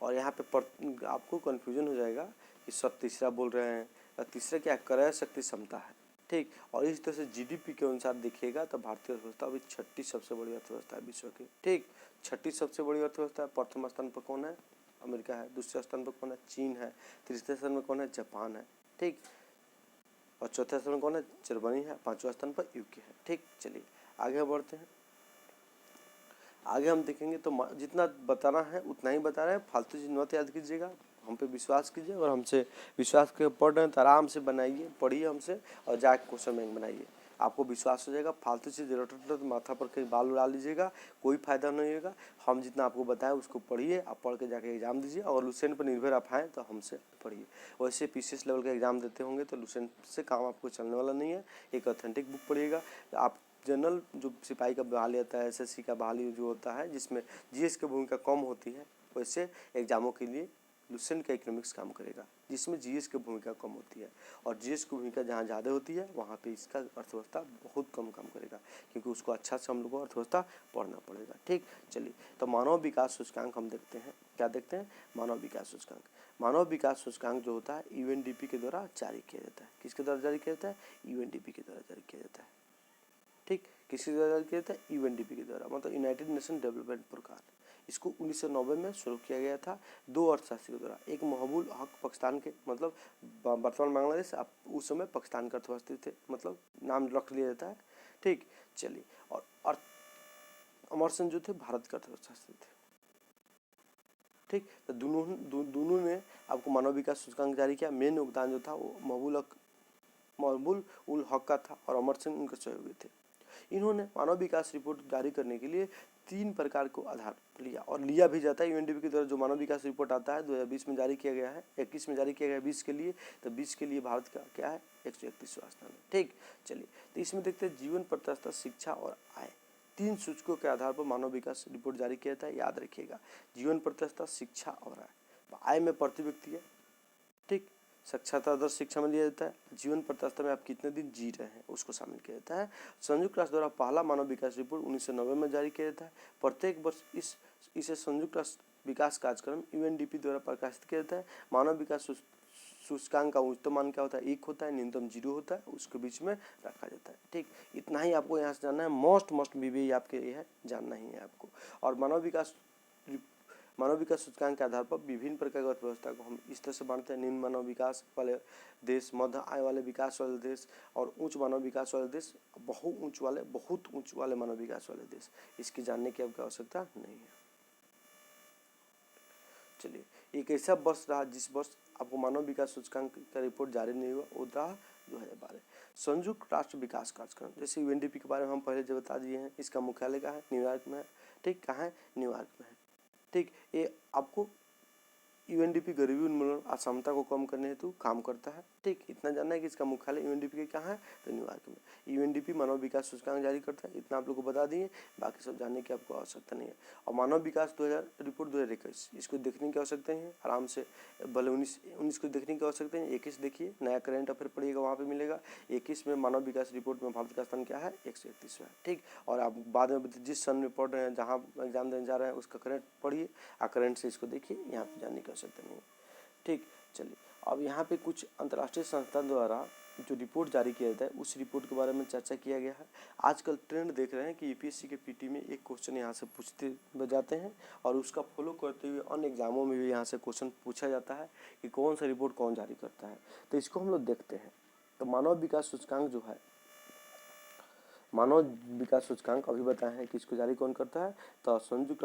और यहाँ पे आपको कन्फ्यूजन हो जाएगा कि सब तीसरा बोल रहे हैं, तीसरा क्या, क्रय शक्ति क्षमता है। ठीक, और इस तरह से जीडीपी के अनुसार देखिएगा तो भारतीय अर्थव्यवस्था अभी 6ठी सबसे बड़ी अर्थव्यवस्था है विश्व की। ठीक, 6ठी सबसे बड़ी अर्थव्यवस्था है। प्रथम स्थान पर कौन है, अमेरिका है। दूसरे स्थान पर कौन है, चीन है। तीसरे स्थान पर कौन है, जापान है। ठीक, और चौथे स्थान पर कौन है, जर्मनी है। 5वां स्थान पर यूके है। ठीक, चलिए आगे बढ़ते हैं। आगे हम देखेंगे तो जितना बताना है उतना ही बता रहे हैं, फालतू चीज मत याद कीजिएगा, हम पे विश्वास कीजिए। और हमसे विश्वास करके पढ़ रहे हैं तो आराम से बनाइए, पढ़िए हमसे और जाके क्वेश्चन बैंक बनाइए, आपको विश्वास हो जाएगा। फालतू चीज़ रट माथा पर कहीं बाल उड़ा लीजिएगा, कोई फायदा नहीं होगा। हम जितना आपको बताया उसको पढ़िए, आप पढ़ के जाके एग्जाम दीजिए। और लुसेंट पर निर्भर आप हैं तो हमसे पढ़िए। वैसे पीसीएस लेवल का एग्जाम देते होंगे तो लुसेंट से काम आपको चलने वाला नहीं है। एक ऑथेंटिक बुक पढ़िएगा। आप जनरल जो सिपाही का बहाली आता है, एसएससी का बहाली जो होता है जिसमें जीएस की भूमिका कम होती है, वैसे एग्जामों के लिए लुसेंट का इकोनॉमिक्स काम करेगा जिसमें जीएस की भूमिका कम होती है। और जीएस की भूमिका जहाँ ज़्यादा होती है वहाँ पे इसका अर्थव्यवस्था बहुत कम काम करेगा, क्योंकि उसको अच्छा से हम लोग को अर्थव्यवस्था पढ़ना पड़ेगा। ठीक, चलिए तो मानव विकास सूचकांक हम देखते हैं। क्या देखते हैं, मानव विकास सूचकांक। मानव विकास सूचकांक जो होता है यूएनडीपी के द्वारा जारी किया जाता है। किसके द्वारा जारी किया जाता है, यूएनडीपी के द्वारा जारी किया जाता है। ठीक, किसके द्वारा जारी किया था? यूएनडीपी के द्वारा, मतलब यूनाइटेड नेशन डेवलपमेंट प्रोग्राम। इसको 1990 में शुरू किया गया था 2 अर्थशास्त्रियों द्वारा। एक महबूब हक पाकिस्तान के, मतलब वर्तमान बांग्लादेश, आप उस समय पाकिस्तान के अर्थशास्त्री थे, मतलब नाम रख लिया जाता है। ठीक, चलिए, और अमरसेन जो थे भारत के अर्थशास्त्री थे। ठीक, तो दोनों ने आपको मानव विकास सूचकांक जारी किया। मेन योगदान जो था वो महबूब उल हक का था और अमरसेन उनके सहयोगी थे। इन्होंने मानव विकास रिपोर्ट जारी करने के लिए 3 प्रकार को आधार लिया, और लिया भी जाता है। यूएनडीपी की तरफ जो मानव विकास रिपोर्ट आता है 2020 में जारी किया गया है, 21 में जारी किया गया है 20 के लिए, तो 20 के लिए भारत का क्या है? 131वां स्थान है। ठीक, चलिए, तो इसमें देखते हैं जीवन प्रत्याशा, शिक्षा और आय, 3 सूचकों के आधार पर मानव विकास रिपोर्ट जारी किया जाता है। याद रखिएगा, जीवन प्रत्याशा, शिक्षा और आय। आय में प्रति व्यक्ति है, ठीक, साक्षरता दर शिक्षा में लिया जाता है। जीवन प्रत्याशा में आप कितने दिन जी रहे हैं उसको शामिल किया जाता है। संयुक्त राष्ट्र द्वारा पहला मानव विकास रिपोर्ट 1990 में जारी किया जाता है। प्रत्येक वर्ष इसे संयुक्त राष्ट्र विकास कार्यक्रम यूएनडीपी द्वारा प्रकाशित किया जाता है। मानव विकास सूचकांक का उच्चतम मान क्या होता है? 1 होता है, न्यूनतम 0 होता है, उसके बीच में रखा जाता है। ठीक, इतना ही आपको यहाँ से जानना है। मस्ट भी आपके ये है, जानना ही है आपको। और मानव विकास सूचकांक के आधार पर विभिन्न प्रकार की अर्थव्यवस्था को हम इस तरह से बांटते हैं: निम्न मानव विकास वाले देश, मध्य आय वाले विकास वाले देश, और उच्च मानव विकास वाले देश, बहुत ऊंच वाले मानव विकास वाले देश। इसकी जानने की आपको आवश्यकता नहीं है। चलिए, एक ऐसा वर्ष रहा जिस वर्ष आपको मानव विकास सूचकांक का रिपोर्ट जारी नहीं हुआ, वो रहा 2012। संयुक्त राष्ट्र विकास कार्यक्रम, जैसे यूएनडीपी के बारे में हम पहले जो बता दिए हैं, इसका मुख्यालय कहाँ है? न्यूयॉर्क में है। ठीक, कहाँ है? न्यूयॉर्क में है। ठीक, ये आपको यूएनडीपी गरीबी उन्मूलन, असमता को कम करने हेतु काम करता है। ठीक, इतना जानना है कि इसका मुख्यालय यूएनडीपी के कहाँ है? तो न्यूयॉर्क में। यूएनडीपी मानव विकास सूचकांक जारी करता है, इतना आप लोग को बता दिए, बाकी सब जानने की आपको आवश्यकता नहीं है। और मानव विकास 2000 रिपोर्ट 2021, इसको देखने की आवश्यकता नहीं है, आराम से। भले 19 को देखने की आवश्यकता नहीं है, 21 देखिए, नया करंट अफेयर पढ़िएगा, वहाँ पे मिलेगा। 21 में मानव विकास रिपोर्ट में भारत का स्थान क्या है? 131वां। ठीक, और आप बाद में जिस सन में पढ़ रहे हैं, जहाँ एग्जाम देने जा रहे हैं, उसका करंट पढ़िए, करंट से इसको देखिए, यहाँ पे जानने की आवश्यकता नहीं है। ठीक, चलिए, अब यहाँ पे कुछ अंतर्राष्ट्रीय संस्थान द्वारा जो रिपोर्ट जारी किया जाता है, उस रिपोर्ट के बारे में चर्चा किया गया है। आजकल ट्रेंड देख रहे हैं कि यूपीएससी के पीटी में एक क्वेश्चन यहाँ से पूछते जाते हैं, और उसका फॉलो करते हुए अन्य एग्जामों में भी यहाँ से क्वेश्चन पूछा जाता है कि कौन सा रिपोर्ट कौन जारी करता है। तो इसको हम लोग देखते हैं। तो मानव विकास सूचकांक जो है, मानव विकास सूचकांक अभी बताए हैं कि इसको जारी कौन करता है? तो संयुक्त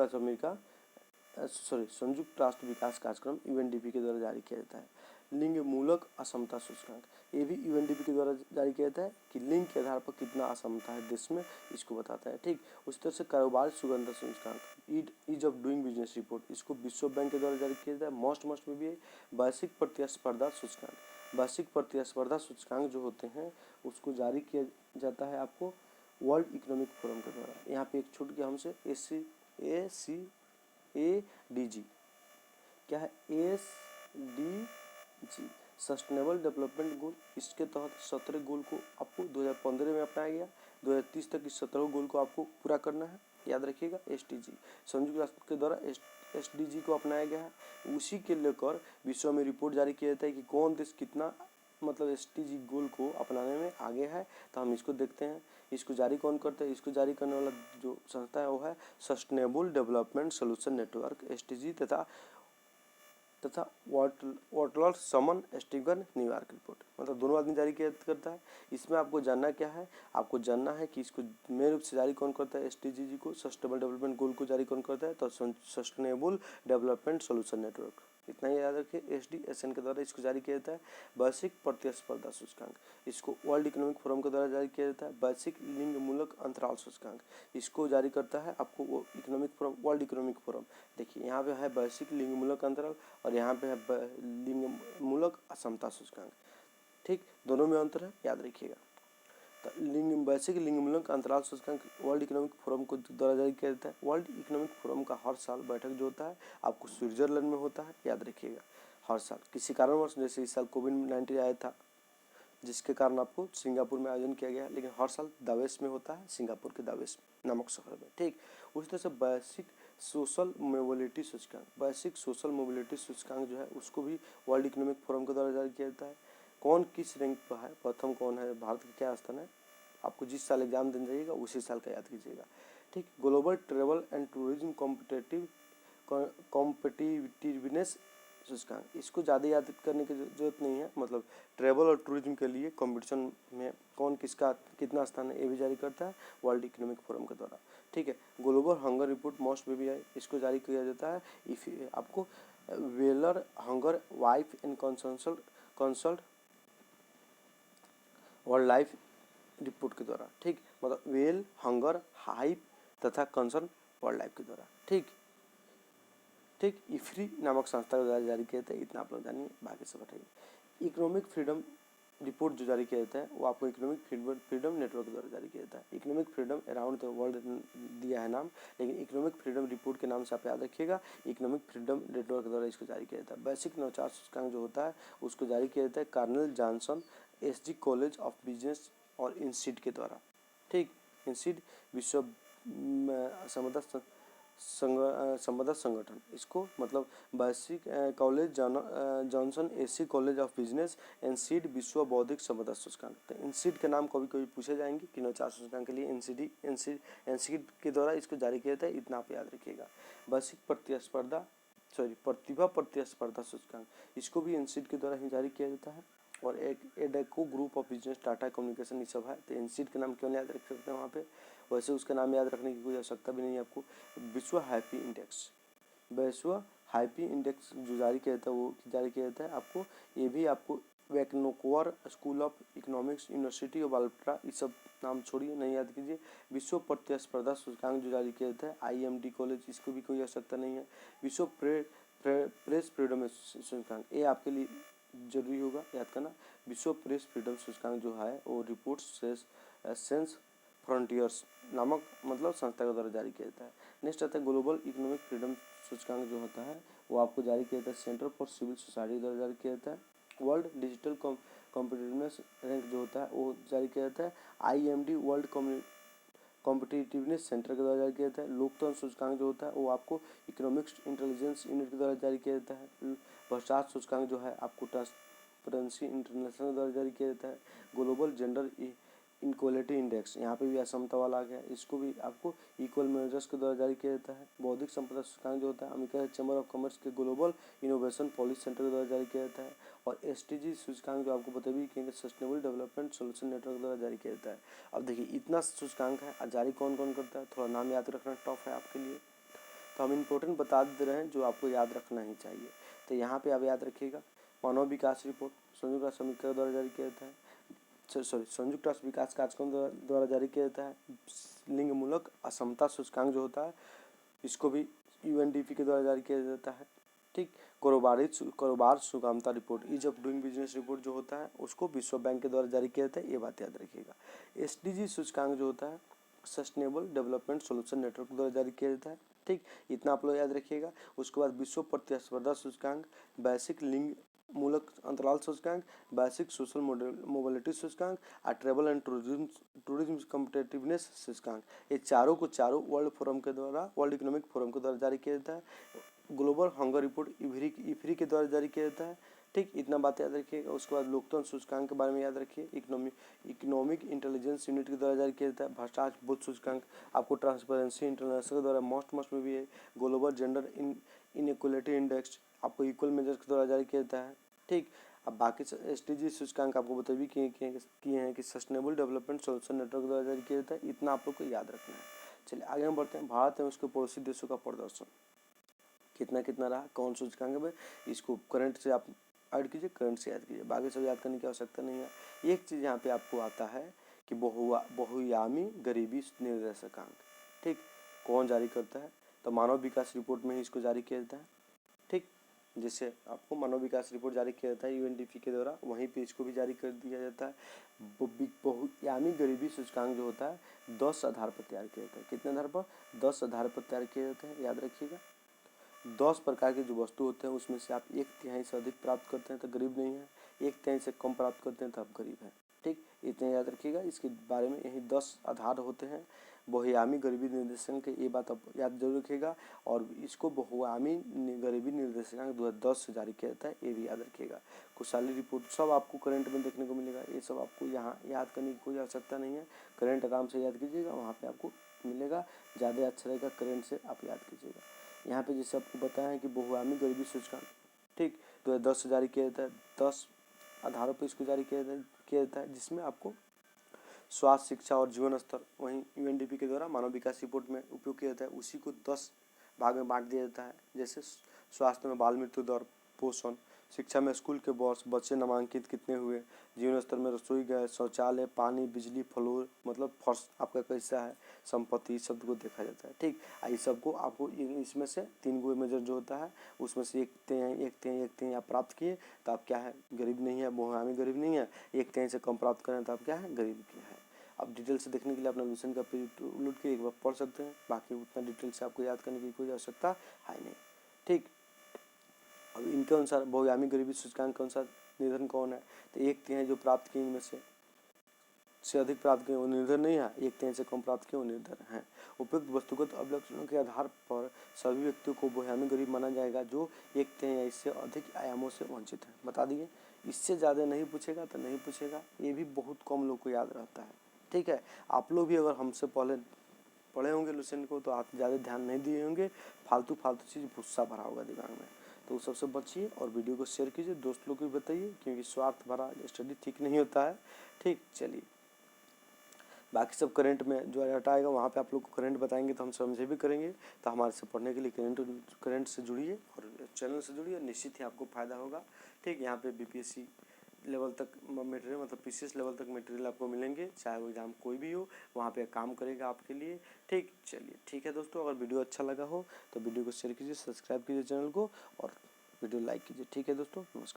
राष्ट्र विकास कार्यक्रम यूएनडीपी के द्वारा जारी किया जाता है। लिंग मूलक असमता सूचकांक, ये भी यूएनडीपी के द्वारा जारी किया जाता है कि लिंग के आधार पर कितना असमता है देश में, इसको बताता है। ठीक, उस तरह से कारोबार सुगंधता सूचकांक, ease of doing business report, इसको विश्व बैंक के द्वारा जारी किया जाता है। मस्ट में भी है। वैश्विक प्रतिस्पर्धा सूचकांक, वैश्विक प्रतिस्पर्धा सूचकांक जो होते हैं उसको जारी किया जाता है आपको वर्ल्ड इकोनॉमिक फोरम के द्वारा। यहाँ पे एक छूट गया हमसे, ADG, क्या है? SDG, sustainable development goal. इसके तहत 17 गोल को आपको 2015 में अपनाया गया। 2030 तक इस 17 गोल को आपको पूरा करना है, याद रखिएगा। SDG संयुक्त राष्ट्र के द्वारा SDG को अपनाया गया है। उसी के लेकर विश्व में रिपोर्ट जारी किया जाता है कि कौन देश कितना, मतलब SDG गोल को अपनाने में आगे है। तो हम इसको देखते हैं, इसको जारी कौन करता है? इसको जारी करने वाला जो संस्था है वो है sustainable development solution network, SDG, तथा वाटलर समन स्टीगन न्यूयॉर्क रिपोर्ट, मतलब दोनों आदमी जारी करता है। इसमें आपको जानना क्या है? आपको जानना है कि इसको मेन रूप से जारी कौन करता है? SDG को, सस्टेनेबल डेवलपमेंट गोल को जारी कौन करता है? तो सस्टेनेबल डेवलपमेंट सोल्यूशन नेटवर्क, इतना ही याद रखिए। SDSN के द्वारा इसको जारी किया जाता है। वैश्विक प्रतिस्पर्धा सूचकांक, इसको वर्ल्ड इकोनॉमिक फोरम के द्वारा जारी किया जाता है। वैश्विक लिंग मूलक अंतराल सूचकांक, इसको जारी करता है आपको वो economic forum, world economic forum. देखिए, यहाँ पे है वैश्विक लिंग मूलक अंतराल, और यहाँ पे है लिंग मूलक असमता सूचकांक। ठीक, दोनों में अंतर है, याद रखिएगा। तो वैश्विक लिंग मूलक अंतराल सूचकांक वर्ल्ड इकोनॉमिक फोरम को द्वारा जारी किया जाता है। वर्ल्ड इकोनॉमिक फोरम का हर साल बैठक जो होता है आपको स्विट्जरलैंड में होता है, याद रखिएगा। हर साल किसी कारणवश, जैसे इस साल कोविड-19 आया था, जिसके कारण आपको सिंगापुर में आयोजन किया गया, लेकिन हर साल दावेस में होता है, सिंगापुर के दावेस नामक शहर में। ठीक, उस तरह से वैश्विक सोशल मोबिलिटी सूचकांक, वैश्विक सोशल मोबिलिटी सूचकांक जो है उसको भी वर्ल्ड इकोनॉमिक फोरम के द्वारा जारी किया जाता है। कौन किस रैंक पर है? प्रथम कौन है? भारत का क्या स्थान है? आपको जिस साल एग्जाम देने जाइएगा उसी साल का याद कीजिएगा। ठीक, global travel and tourism competitiveness सूचकांक, इसको ज़्यादा याद करने की जरूरत नहीं है, मतलब ट्रैवल और टूरिज्म के लिए कंपटीशन में कौन किसका कितना स्थान है ये भी जारी करता है वर्ल्ड इकोनॉमिक फोरम के द्वारा। ठीक है, ग्लोबल हंगर रिपोर्ट मोस्ट बेबी है, इसको जारी किया जाता है इफ आपको वेलर हंगर वाइफ एंड कंसल्ट वर्ल्ड लाइफ रिपोर्ट के द्वारा। ठीक, मतलब वेल हंगर हाइप तथा कंसर्न वर्ल्ड लाइफ के द्वारा। ठीक, इफ्री नामक संस्था के द्वारा जारी किया जाता है, इतना आप लोग जानिए, बाकी सब बताइए। इकोनॉमिक फ्रीडम रिपोर्ट जो जारी किया जाता है वो आपको इकोनॉमिक फ्रीडम नेटवर्क द्वारा जारी किया जाता है। Economic freedom around the world दिया है नाम, लेकिन इकोनॉमिक फ्रीडम रिपोर्ट के नाम से आप याद रखिएगा, इकोनॉमिक फ्रीडम नेटवर्क द्वारा इसको जारी किया जाता है। बेसिक नवचार सूचकांक जो होता है उसको जारी किया जाता है Cornell Johnson SC college of business और इंस्टीट्यूट के द्वारा। ठीक, इंस्टीट्यूट विश्व संबंध संगठन, इसको मतलब बेसिक college Johnson SC college of business institute विश्व बौद्धिक संपदा सूचकांक। तो इंस्टीट्यूट के नाम कभी कभी पूछे जाएंगे कि नवचार सूचकांक के लिए इंस्टीट्यूट के द्वारा इसको जारी किया जाता है, इतना आप याद रखिएगा। बेसिक प्रतिभा प्रतिस्पर्धा सूचकांक, इसको भी इंस्टीट्यूट के द्वारा ही जारी किया जाता है। और एक Adecco group of business Tata communication ये सब है, तो इंस्टीट्यूट के नाम क्यों नहीं याद रख सकते हैं वहाँ पे, वैसे उसका नाम याद रखने की कोई आवश्यकता भी नहीं है आपको। विश्व हैप्पी इंडेक्स जो जारी किया जाता है वो जारी किया जाता है आपको, ये भी आपको वैक्नोकोर school of economics university of ultra, ये सब नाम छोड़िए, नहीं याद कीजिए। विश्व प्रतिस्पर्धा सूचकांक जो जारी किया जाता है IMD कॉलेज, इसको भी कोई आवश्यकता नहीं है। विश्व प्रेस फ्रीडम सूचकांक, ये आपके लिए जरूरी होगा याद करना। विश्व प्रेस फ्रीडम सूचकांक जो है वो रिपोर्ट सेंस फ्रंटियर्स नामक मतलब संस्था के द्वारा जारी किया जाता है। नेक्स्ट आता है ग्लोबल इकोनॉमिक फ्रीडम सूचकांक जो होता है वो आपको जारी किया जाता है सेंटर फॉर सिविल सोसाइटी द्वारा जारी किया जाता है। वर्ल्ड डिजिटल कॉम्पिटिटिवनेस रैंक जो होता है वो जारी किया जाता है IMD वर्ल्ड कॉम्पिटिटिवनेस सेंटर के द्वारा जारी किया जाता है। लोकतंत्र सूचकांक जो होता है वो आपको इकोनॉमिक्स इंटेलिजेंस यूनिट के द्वारा जारी किया जाता है। भ्रष्टाचार सूचकांक जो है आपको ट्रांसपेरेंसी इंटरनेशनल द्वारा जारी किया जाता है। ग्लोबल जेंडर इनक्वालिटी इंडेक्स, यहाँ पे भी असमता वाला आ गया, इसको भी आपको इक्वल मेजर्स के द्वारा जारी किया जाता है। बौद्धिक संपदा सूचकांक जो होता है अमेरिका चैम्बर ऑफ कॉमर्स के ग्लोबल इनोवेशन पॉलिसी सेंटर के द्वारा जारी किया जाता है। और SDG सूचकांक जो आपको बता भी कि सस्टेनेबल डेवलपमेंट सोल्यूशन नेटवर्क द्वारा जारी किया जाता है। अब देखिए इतना सूचकांक है, जारी कौन कौन करता है, थोड़ा नाम याद रखना टफ है आपके लिए, तो हम इम्पोर्टेंट बता दे रहे हैं जो आपको याद रखना ही चाहिए। तो यहाँ पे आप याद रखिएगा मानव विकास रिपोर्ट संयुक्त राष्ट्र अमेरिका द्वारा जारी किया जाता है, संयुक्त राष्ट्र विकास कार्यक्रम द्वारा जारी किया जाता है। लिंग मूलक असमता सूचकांक जो होता है इसको भी UNDP के द्वारा जारी किया जाता है। ठीक, कारोबार सुगमता report ease of doing business report जो होता है उसको विश्व बैंक के द्वारा जारी किया जाता है, ये बात याद रखिएगा। SDG सूचकांक जो होता है सस्टेनेबल डेवलपमेंट सोल्यूशन नेटवर्क द्वारा जारी किया जाता है। ठीक, इतना आप लोग याद रखिएगा। उसके बाद विश्व प्रतिस्पर्धा सूचकांक, बेसिक लिंग मूलक अंतराल सूचकांक, बेसिक सोशल मोबिलिटी सूचकांक और ट्रेवल एंड टूरिज्म कॉम्पिटिटिवनेस सूचकांक, ये चारों को चारों वर्ल्ड इकोनॉमिक फोरम के द्वारा जारी किया जाता है। ग्लोबल हंगर रिपोर्ट इफ्री के द्वारा जारी किया जाता है। ठीक, इतना बात याद रखिएगा। उसके बाद लोकतंत्र सूचकांक के बारे में याद रखिए, इकोनॉमिक इंटेलिजेंस यूनिट के द्वारा जारी किया जाता है। भ्रष्टाचार बोध सूचकांक आपको ट्रांसपेरेंसी इंटरनेशनल के द्वारा मोस्ट में भी है। ग्लोबल जेंडर इनइक्वालिटी इंडेक्स आपको इक्वल मेजर्स के द्वारा जारी किया जाता है। ठीक, अब बाकी SDG सूचकांक आपको बता भी किए हैं कि सस्टेनेबल डेवलपमेंट सोल्यूशन नेटवर्क द्वारा जारी किया जाता है, इतना आप लोग को याद रखना है। चलिए आगे हम बढ़ते हैं। भारत एवं उसके पड़ोसी देशों का प्रदर्शन कितना रहा, कौन सूचकांक में, इसको करंट से आप ऐड कीजिए, करंट से याद कीजिए, बाकी सब याद करने की आवश्यकता नहीं है। एक चीज़ यहाँ पे आपको आता है कि बहुआयामी गरीबी निर्देशांक। ठीक, कौन जारी करता है, तो मानव विकास रिपोर्ट में ही इसको जारी किया जाता है। ठीक, जिससे आपको मानव विकास रिपोर्ट जारी किया जाता है UNDP के द्वारा, वहीं पे इसको भी जारी कर दिया जाता है। बहुआयामी गरीबी सूचकांक जो होता है 10 आधार पर तैयार किया जाता है। कितने आधार पर, 10 आधार पर तैयार किया जाता है, याद रखिएगा। 10 प्रकार के जो वस्तु होते हैं उसमें से आप 1/3 से अधिक प्राप्त करते हैं तो गरीब नहीं है, 1/3 से कम प्राप्त करते हैं तो आप गरीब हैं। ठीक, इतने याद रखिएगा। इसके बारे में यही 10 आधार होते हैं बहुआयामी गरीबी निर्देशांक के, ये बात आप याद जरूर रखिएगा। और इसको बहुआयामी गरीबी निर्देशांक 2010 से जारी किया जाता है, ये भी याद रखिएगा। खुशहाली रिपोर्ट सब आपको करंट में देखने को मिलेगा, ये सब आपको यहाँ याद करने की कोई आवश्यकता नहीं है। करंट आराम से याद कीजिएगा, वहाँ पे आपको मिलेगा, ज़्यादा अच्छा रहेगा करंट से आप याद कीजिएगा। यहाँ पे जैसे आपको बताया है कि बहुआयामी गरीबी सूचकांक, ठीक, 2010 से जारी किया जाता है। 10 आधारों पर इसको जारी किया जाता है, जिसमें आपको स्वास्थ्य, शिक्षा और जीवन स्तर वहीं यूएनडीपी के द्वारा मानव विकास रिपोर्ट में उपयोग किया जाता है। उसी को 10 भाग में बांट दिया जाता है। जैसे स्वास्थ्य में बाल मृत्यु दर, पोषण, शिक्षा में स्कूल के वर्ष, बच्चे नामांकित कितने हुए, जीवन स्तर में रसोई गैस, शौचालय, पानी, बिजली, फ्लोर मतलब फर्श आपका कैसा है, संपत्ति, शब्द को देखा जाता है। ठीक, इस सबको आपको इसमें से 3 गो मेजर जो होता है उसमें से एक तिहाई आप प्राप्त किए तो आप क्या है, गरीब नहीं है, बहुआयामी गरीब नहीं है। 1/3 से कम प्राप्त करें तो आप क्या है, गरीब क्या है। अब डिटेल से देखने के लिए अपना लुसेंट का पेज उलट के एक बार पढ़ सकते हैं, बाकी उतना डिटेल से आपको याद करने की कोई आवश्यकता है नहीं। ठीक, अब इनके अनुसार बहुआयामी गरीबी सूचकांक के अनुसार निर्धन कौन है, तो 1/3 जो प्राप्त किए इनमें से अधिक प्राप्त किए वो निर्धन नहीं है, 1/3 से कम प्राप्त किए वो निर्धन है। उपयुक्त वस्तुगत अभिलक्षणों के आधार पर सभी व्यक्तियों को बहुआयामी गरीब माना जाएगा जो 1/3 या इससे अधिक आयामों से वंचित है। बता दिए, इससे ज़्यादा नहीं पूछेगा तो नहीं पूछेगा, ये भी बहुत कम लोग को याद रहता है। ठीक है, आप लोग भी अगर हमसे पहले पढ़े होंगे लुसेंट को तो आप ज़्यादा ध्यान नहीं दिए होंगे, फालतू चीज़ गुस्सा भरा होगा दिमाग में, तो सबसे बचिए और वीडियो को शेयर कीजिए, दोस्त लोग को भी बताइए, क्योंकि स्वार्थ भरा स्टडी ठीक नहीं होता है। ठीक, चलिए बाकी सब करंट में जो डाटा आएगा वहाँ पे आप लोग को करंट बताएंगे तो हम समझे भी करेंगे। तो हमारे से पढ़ने के लिए करंट से जुड़िए और चैनल से जुड़िए, निश्चित ही आपको फ़ायदा होगा। ठीक, यहाँ पे बीपीएससी लेवल तक मटेरियल मतलब पीसीएस लेवल तक मटेरियल आपको मिलेंगे, चाहे वो एग्जाम कोई भी हो, वहाँ पे काम करेगा आपके लिए। ठीक, चलिए ठीक है दोस्तों, अगर वीडियो अच्छा लगा हो तो वीडियो को शेयर कीजिए, सब्सक्राइब कीजिए चैनल को और वीडियो लाइक कीजिए। ठीक है दोस्तों, नमस्कार।